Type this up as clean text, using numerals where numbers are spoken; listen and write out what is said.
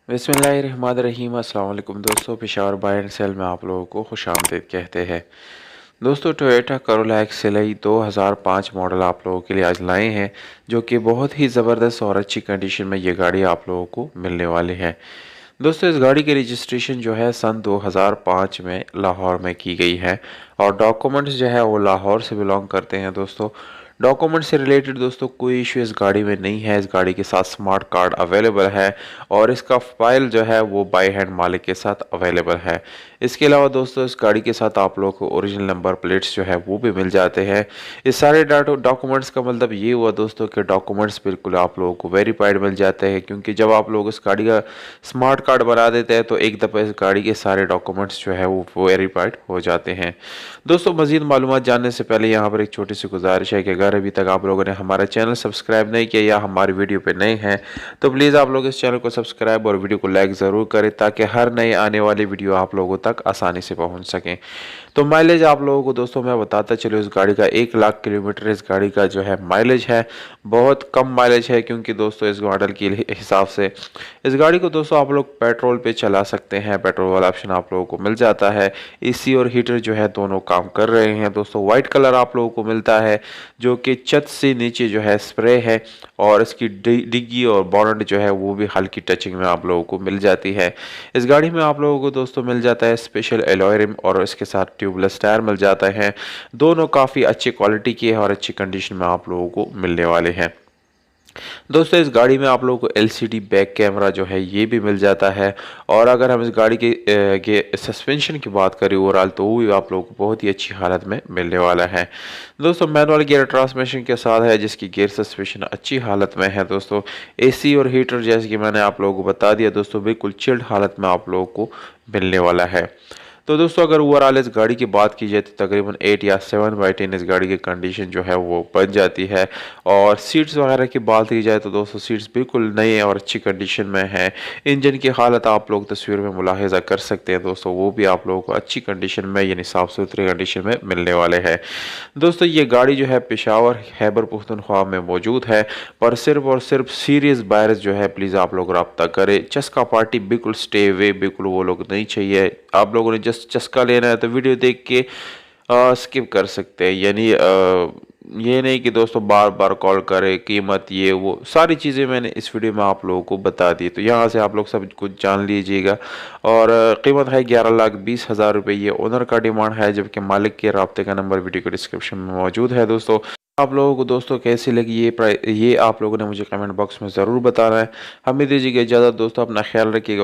बिस्मिल्लाहिर्रहमानिर्रहीम। अस्सलाम वालेकुम दोस्तों, पेशावर बाय एंड सेल में आप लोगों को खुशामदीद कहते हैं। दोस्तों, टोयोटा करोला एक्सएलआई 2005 मॉडल आप लोगों के लिए आज लाए हैं, जो कि बहुत ही ज़बरदस्त और अच्छी कंडीशन में ये गाड़ी आप लोगों को मिलने वाली है। दोस्तों, इस गाड़ी की रजिस्ट्रेशन जो है सन 2005 में लाहौर में की गई है और डॉक्यूमेंट्स जो है वो लाहौर से बिलोंग करते हैं। दोस्तों, डॉक्यूमेंट से रिलेटेड दोस्तों कोई इशू इस गाड़ी में नहीं है। इस गाड़ी के साथ स्मार्ट कार्ड अवेलेबल है और इसका फाइल जो है वो बाय हैंड मालिक के साथ अवेलेबल है। इसके अलावा दोस्तों इस गाड़ी के साथ आप लोगों को ओरिजिनल नंबर प्लेट्स जो है वो भी मिल जाते हैं। इस सारे डॉक्यूमेंट्स का मतलब ये हुआ दोस्तों कि डॉक्यूमेंट्स बिल्कुल आप लोगों को वेरीफाइड मिल जाते हैं, क्योंकि जब आप लोग इस गाड़ी का स्मार्ट कार्ड बना देते हैं तो एक दफ़ा इस गाड़ी के सारे डॉक्यूमेंट्स जो है वो वेरीफाइड हो जाते हैं। दोस्तों, मज़ीद मालूमात जानने से पहले यहाँ पर एक छोटी सी गुजारिश है कि अगर अभी तक आप लोगों ने हमारा चैनल सब्सक्राइब नहीं किया या हमारी वीडियो पे नए हैं तो प्लीज़ आप लोग इस चैनल को सब्सक्राइब और वीडियो को लाइक ज़रूर करें, ताकि हर नए आने वाली वीडियो आप लोगों तक आसानी से पहुँच सकें। तो माइलेज आप लोगों को दोस्तों मैं बताता चलूँ, इस गाड़ी का 1 लाख किलोमीटर इस गाड़ी का जो है माइलेज है, बहुत कम माइलेज है, क्योंकि दोस्तों इस मॉडल के हिसाब से इस गाड़ी को दोस्तों आप लोग पेट्रोल पे चला सकते हैं। पेट्रोल वाला ऑप्शन आप लोगों को मिल जाता है। एसी और हीटर जो है दोनों काम कर रहे हैं। दोस्तों, वाइट कलर आप लोगों को मिलता है, जो कि छत से नीचे जो है स्प्रे है और इसकी डिग्गी और बॉनेट जो है वो भी हल्की टचिंग में आप लोगों को मिल जाती है। इस गाड़ी में आप लोगों को दोस्तों मिल जाता है स्पेशल एलॉय रिम और इसके साथ ट्यूबलेस टायर मिल जाता है। दोनों काफ़ी अच्छी क्वालिटी के हैं और अच्छी कंडीशन में आप लोगों को मिलने वाले हैं। दोस्तों, इस गाड़ी में आप लोगों को एलसीडी बैक कैमरा जो है ये भी मिल जाता है। और अगर हम इस गाड़ी के सस्पेंशन की बात करें ओवरऑल, तो वो भी आप लोगों को बहुत ही अच्छी हालत में मिलने वाला है। दोस्तों, मैनुअल गियर ट्रांसमिशन के साथ है, जिसकी गियर सस्पेंशन अच्छी हालत में है। दोस्तों, एसी और हीटर जैसे कि मैंने आप लोगों को बता दिया दोस्तों, बिल्कुल चिल्ड हालत में आप लोगों को मिलने वाला है। तो दोस्तों, अगर ओवरऑल इस गाड़ी की बात की जाए तो तकरीबन 8 या 7/10 इस गाड़ी की कंडीशन जो है वो बन जाती है। और सीट्स वगैरह की बात की जाए तो दोस्तों सीट्स बिल्कुल नए और अच्छी कंडीशन में है। इंजन की हालत आप लोग तस्वीर में मुलाहिजा कर सकते हैं दोस्तों, वो भी आप लोगों को अच्छी कंडीशन में यानी साफ़ सुथरी कंडीशन में मिलने वाले हैं। दोस्तों, ये गाड़ी जो है पेशावर खैबर पख्तूनख्वा में मौजूद है, पर सिर्फ और सिर्फ सीरियस बायर्स जो है प्लीज़ आप लोग रब्ता करें। चस्का पार्टी बिल्कुल स्टे अवे, बिल्कुल वो लोग नहीं चाहिए। आप लोगों ने जस्ट चस्का लेना है तो वीडियो देख के स्किप कर सकते हैं। यानी ये नहीं कि दोस्तों बार बार कॉल करें, कीमत ये वो सारी चीज़ें मैंने इस वीडियो में आप लोगों को बता दी, तो यहाँ से आप लोग सब कुछ जान लीजिएगा। और कीमत है 11,20,000 रुपये। ये ओनर का डिमांड है, जबकि मालिक के रब्ते का नंबर वीडियो के डिस्क्रिप्शन में मौजूद है। दोस्तों, आप लोगों को दोस्तों कैसी लगी ये आप लोगों ने मुझे कमेंट बॉक्स में ज़रूर बताना है। हमें दीजिएगा इजाज़त दोस्तों, अपना ख्याल रखिएगा।